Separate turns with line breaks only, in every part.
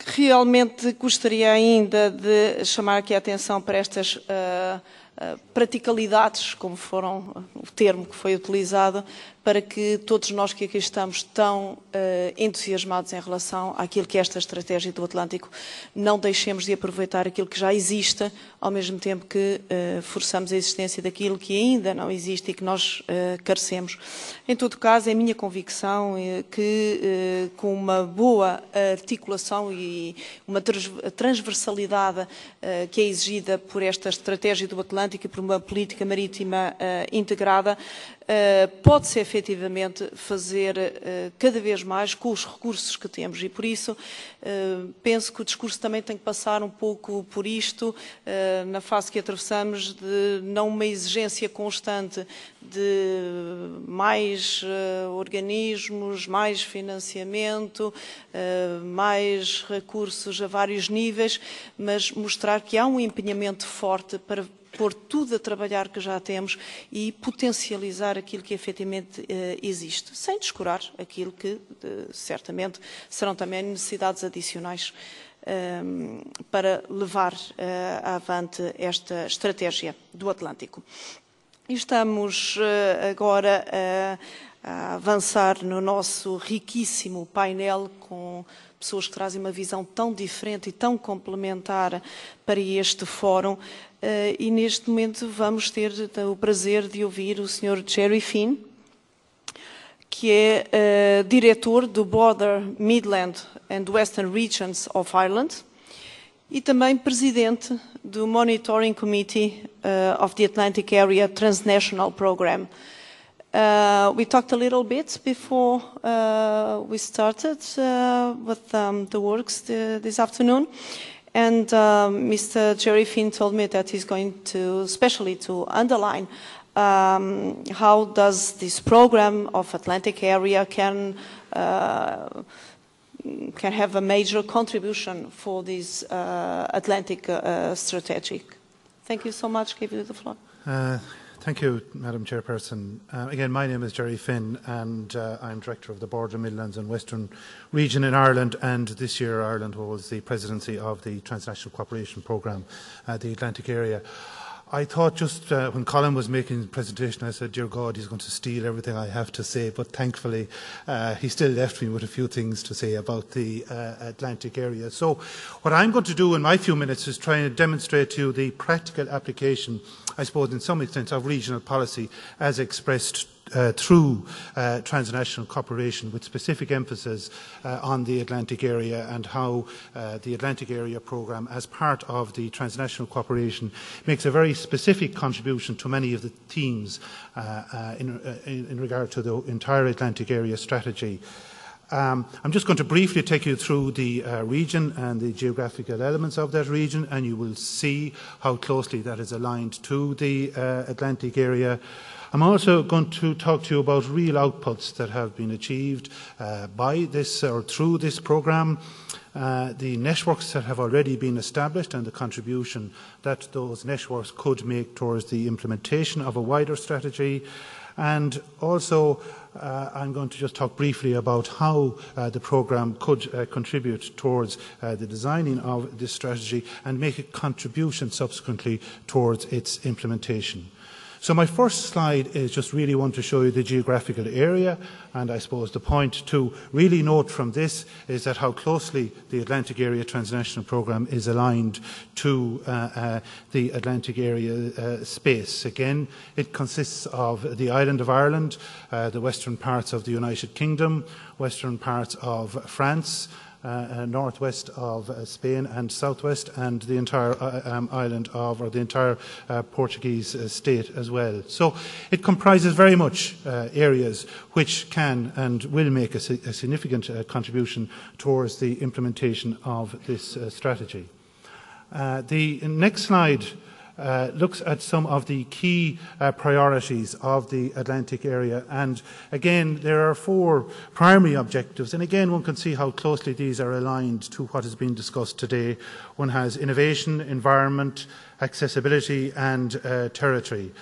Realmente gostaria ainda de chamar aqui a atenção para estas praticalidades, como foram o termo que foi utilizado, para que todos nós que aqui estamos tão entusiasmados em relação àquilo que é esta estratégia do Atlântico, não deixemos de aproveitar aquilo que já existe, ao mesmo tempo que forçamos a existência daquilo que ainda não existe e que nós carecemos. Em todo caso, é minha convicção que com uma boa articulação e uma transversalidade que é exigida por esta estratégia do Atlântico e por uma política marítima integrada, pode-se efetivamente fazer cada vez mais com os recursos que temos e por isso penso que o discurso também tem que passar um pouco por isto, na fase que atravessamos, de não uma exigência constante de mais organismos, mais financiamento, mais recursos a vários níveis, mas mostrar que há um empenhamento forte para pôr tudo a trabalhar que já temos e potencializar aquilo que efetivamente existe, sem descurar aquilo que certamente serão também necessidades adicionais para levar avante esta estratégia do Atlântico. Estamos agora a avançar no nosso riquíssimo painel com pessoas que trazem uma visão tão diferente e tão complementar para este fórum. E neste momento vamos ter o prazer de ouvir o Sr. Gerry, que é diretor do Border, Midland and Western Regions of Ireland e também presidente do Monitoring Committee of the Atlantic Area Transnational Program. We talked a little bit before we started with the works this afternoon. And Mr. Gerry told me that he's going to, especially to underline how does this program of Atlantic area can have a major contribution for this Atlantic strategy. Thank you so much. Give you the floor.
Thank you, Madam Chairperson. Again, my name is Gerry Finn, and I'm Director of the Border, Midlands and Western Region in Ireland, and this year Ireland holds the presidency of the Transnational Cooperation Programme, the Atlantic area. I thought just when Colin was making the presentation, I said, dear God, he's going to steal everything I have to say, but thankfully he still left me with a few things to say about the Atlantic area. So what I'm going to do in my few minutes is try and demonstrate to you the practical application, I suppose, in some extent, of regional policy as expressed through transnational cooperation, with specific emphasis on the Atlantic area, and how the Atlantic area programme, as part of the transnational cooperation, makes a very specific contribution to many of the themes in regard to the entire Atlantic area strategy. I'm just going to briefly take you through the region and the geographical elements of that region, and you will see how closely that is aligned to the Atlantic area. I'm also going to talk to you about real outputs that have been achieved by this or through this programme, the networks that have already been established and the contribution that those networks could make towards the implementation of a wider strategy. And also I'm going to just talk briefly about how the programme could contribute towards the designing of this strategy and make a contribution subsequently towards its implementation. So my first slide is just really want to show you the geographical area, and I suppose the point to really note from this is that how closely the Atlantic Area Transnational Programme is aligned to the Atlantic Area space. Again, it consists of the island of Ireland, the western parts of the United Kingdom, western parts of France, northwest of Spain and southwest, and the entire island of, or the entire Portuguese state as well. So it comprises very much areas which can and will make a significant contribution towards the implementation of this strategy. The next slide looks at some of the key priorities of the Atlantic area, and again there are 4 primary objectives, and again one can see how closely these are aligned to what has been discussed today. One has innovation, environment, accessibility and territory.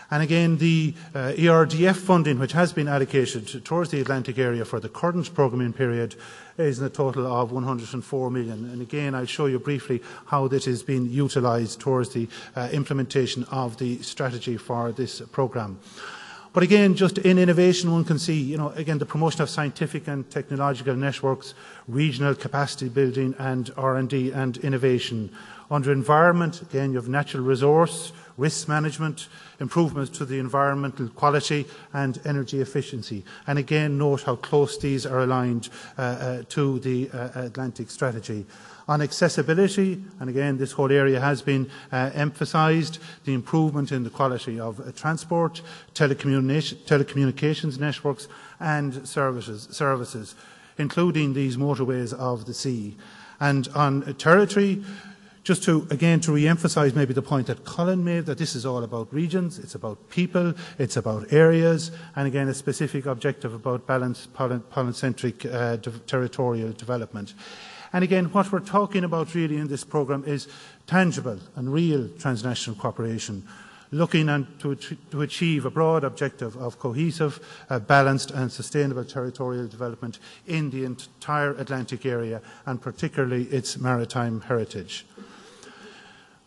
And again, the ERDF funding, which has been allocated towards the Atlantic area for the current programming period, is in a total of 104 million. And again, I'll show you briefly how this is being utilised towards the implementation of the strategy for this programme. But again, just in innovation, one can see, again, the promotion of scientific and technological networks, regional capacity building and R&D and innovation. Under environment, again, you have natural resource, risk management, improvements to the environmental quality and energy efficiency. And again, note how close these are aligned to the Atlantic strategy. On accessibility, and again, this whole area has been emphasised, the improvement in the quality of transport, telecommunications networks and services, including these motorways of the sea. And on territory, just to re-emphasise maybe the point that Colin made, that this is all about regions, it's about people, it's about areas, and again a specific objective about balanced polycentric territorial development. And again, what we're talking about really in this programme is tangible and real transnational cooperation, looking to achieve a broad objective of cohesive, balanced and sustainable territorial development in the entire Atlantic area and particularly its maritime heritage.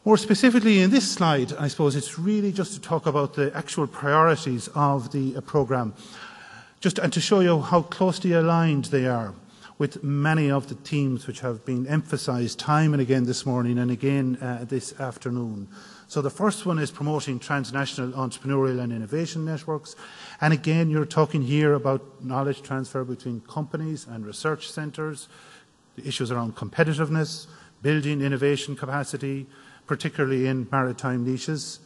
More specifically in this slide, I suppose it's really just to talk about the actual priorities of the programme, and to show you how closely aligned they are with many of the themes which have been emphasised time and again this morning and again this afternoon. So the first one is promoting transnational entrepreneurial and innovation networks. And again, you're talking here about knowledge transfer between companies and research centres, the issues around competitiveness, building innovation capacity, particularly in maritime niches.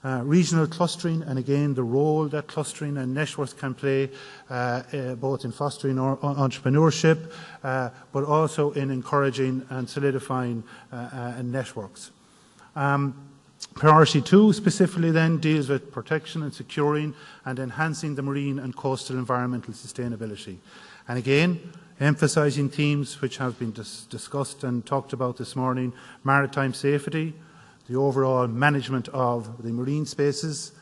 Regional clustering, and again the role that clustering and networks can play both in fostering entrepreneurship but also in encouraging and solidifying networks. Priority 2 specifically then deals with protection and securing and enhancing the marine and coastal environmental sustainability. And again, emphasising themes which have been discussed and talked about this morning: maritime safety, the overall management of the marine spaces,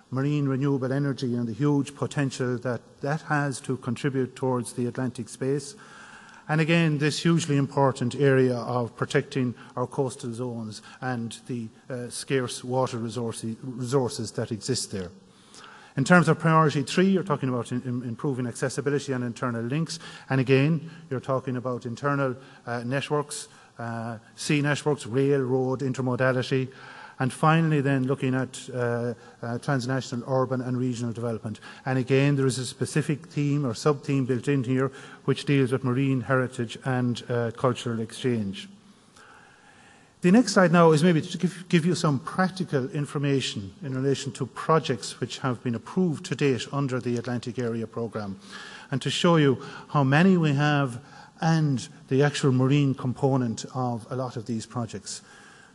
marine renewable energy and the huge potential that has to contribute towards the Atlantic space. And again, this hugely important area of protecting our coastal zones and the scarce water resources that exist there. In terms of priority 3, you're talking about improving accessibility and internal links. And again, you're talking about internal networks, sea networks, rail, road, intermodality, and finally then looking at transnational urban and regional development. And again, there is a specific theme or sub-theme built in here which deals with marine heritage and cultural exchange. The next slide now is maybe to give you some practical information in relation to projects which have been approved to date under the Atlantic Area Programme, and to show you how many we have and the actual marine component of a lot of these projects.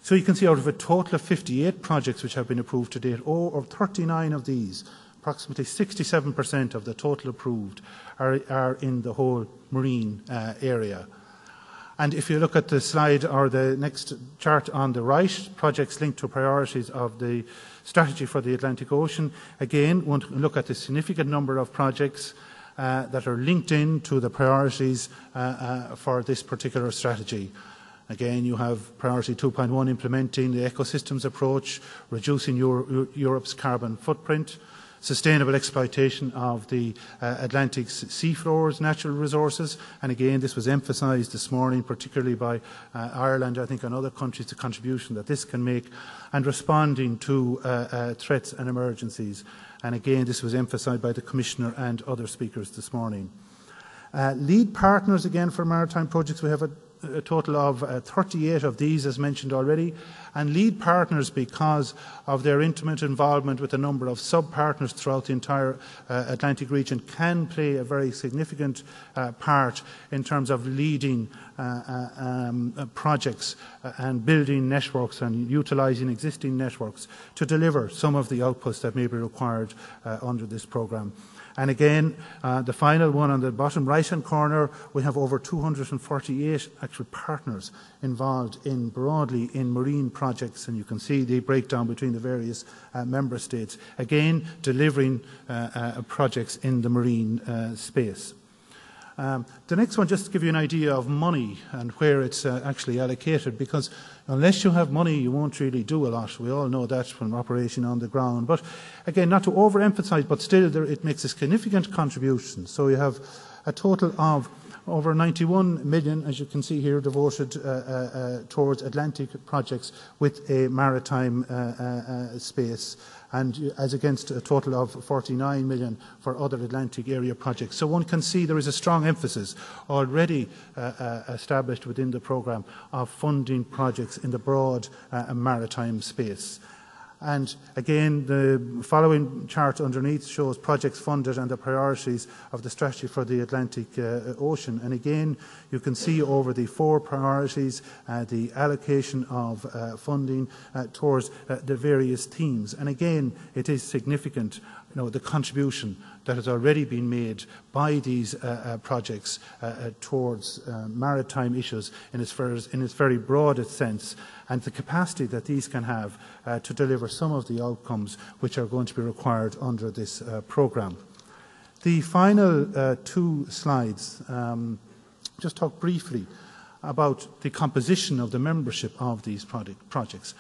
So you can see out of a total of 58 projects which have been approved to date, or 39 of these, approximately 67% of the total approved, are in the whole marine area. And if you look at the slide or the next chart on the right, projects linked to priorities of the strategy for the Atlantic Ocean, again, want to look at the significant number of projects that are linked in to the priorities for this particular strategy. Again, you have priority 2.1, implementing the ecosystems approach, reducing Europe's carbon footprint, sustainable exploitation of the Atlantic's seafloors, natural resources. And again, this was emphasised this morning, particularly by Ireland, I think, and other countries, the contribution that this can make, and responding to threats and emergencies. And again, this was emphasised by the Commissioner and other speakers this morning. Lead partners, again, for maritime projects, we have a total of 38 of these, as mentioned already, and lead partners because of their intimate involvement with a number of sub-partners throughout the entire Atlantic region can play a very significant part in terms of leading projects and building networks and utilising existing networks to deliver some of the outputs that may be required under this programme. And again, the final one on the bottom right-hand corner, we have over 248 actual partners involved broadly in marine projects, and you can see the breakdown between the various member states, again delivering projects in the marine space. The next one, just to give you an idea of money and where it's actually allocated, because unless you have money, you won't really do a lot. We all know that from operation on the ground. But again, not to overemphasize, but still it makes a significant contribution. So you have a total of over 91 million, as you can see here, devoted towards Atlantic projects with a maritime space, and as against a total of 49 million for other Atlantic area projects. So one can see there is a strong emphasis already established within the programme of funding projects in the broad maritime space. And again, the following chart underneath shows projects funded and the priorities of the strategy for the Atlantic Ocean. And again, you can see over the 4 priorities the allocation of funding towards the various themes. And again, it is significant, the contribution that has already been made by these projects towards maritime issues in its very broadest sense, and the capacity that these can have to deliver some of the outcomes which are going to be required under this programme. The final 2 slides just talk briefly about the composition of the membership of these projects.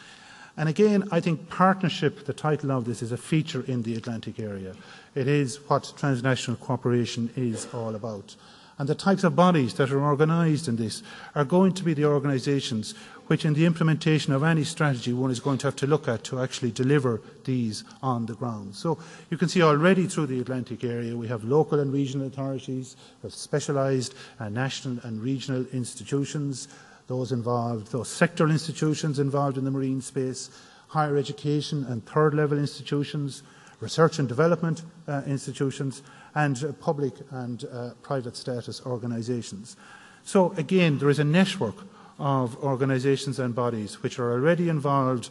And again, I think partnership, the title of this, is a feature in the Atlantic area. It is what transnational cooperation is all about. And the types of bodies that are organised in this are going to be the organisations which, in the implementation of any strategy, one is going to have to look at to actually deliver these on the ground. So you can see already through the Atlantic area we have local and regional authorities, we have specialised national and regional institutions, those sectoral institutions involved in the marine space, higher education and third-level institutions, research and development institutions, and public and private status organisations. So again, there is a network of organisations and bodies which are already involved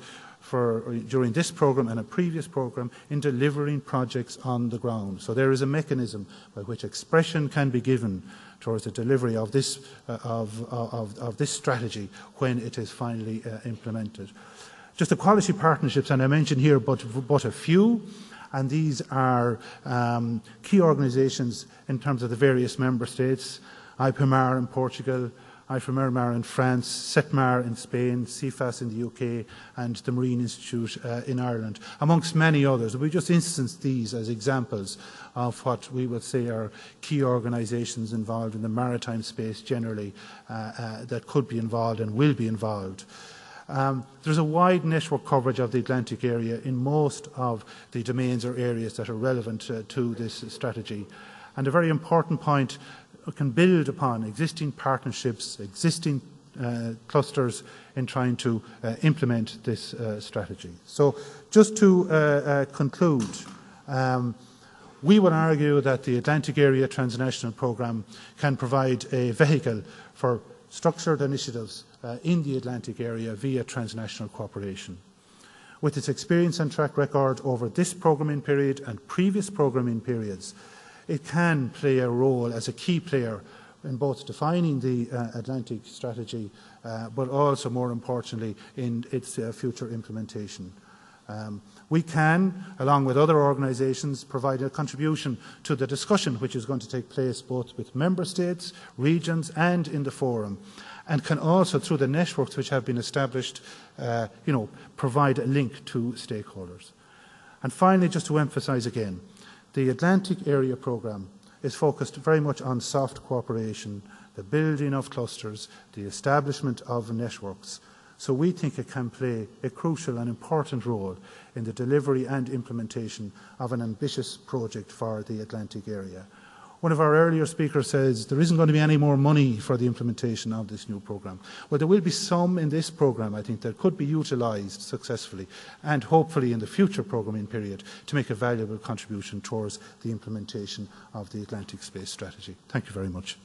during this programme and a previous programme in delivering projects on the ground. So there is a mechanism by which expression can be given towards the delivery of this strategy when it is finally implemented. Just the quality partnerships, and I mentioned here but a few, and these are key organisations in terms of the various member states: IPMAR in Portugal, IFRMAR in France, CETMAR in Spain, CFAS in the UK, and the Marine Institute in Ireland, amongst many others. We just instance these as examples of what we would say are key organisations involved in the maritime space generally that could be involved and will be involved. There's a wide network coverage of the Atlantic area in most of the domains or areas that are relevant to this strategy. And a very important point, can build upon existing partnerships, existing clusters in trying to implement this strategy. So just to conclude, we would argue that the Atlantic Area Transnational Programme can provide a vehicle for structured initiatives in the Atlantic area via transnational cooperation. With its experience and track record over this programming period and previous programming periods, it can play a role as a key player in both defining the Atlantic strategy, but also, more importantly, in its future implementation. We can, along with other organisations, provide a contribution to the discussion which is going to take place both with member states, regions and in the forum, and can also, through the networks which have been established, provide a link to stakeholders. And finally, just to emphasise again, the Atlantic Area Programme is focused very much on soft cooperation, the building of clusters, the establishment of networks. So we think it can play a crucial and important role in the delivery and implementation of an ambitious project for the Atlantic area. One of our earlier speakers says there isn't going to be any more money for the implementation of this new programme. Well, there will be some in this programme, I think, that could be utilised successfully and hopefully in the future programming period to make a valuable contribution towards the implementation of the Atlantic Space Strategy. Thank you very much.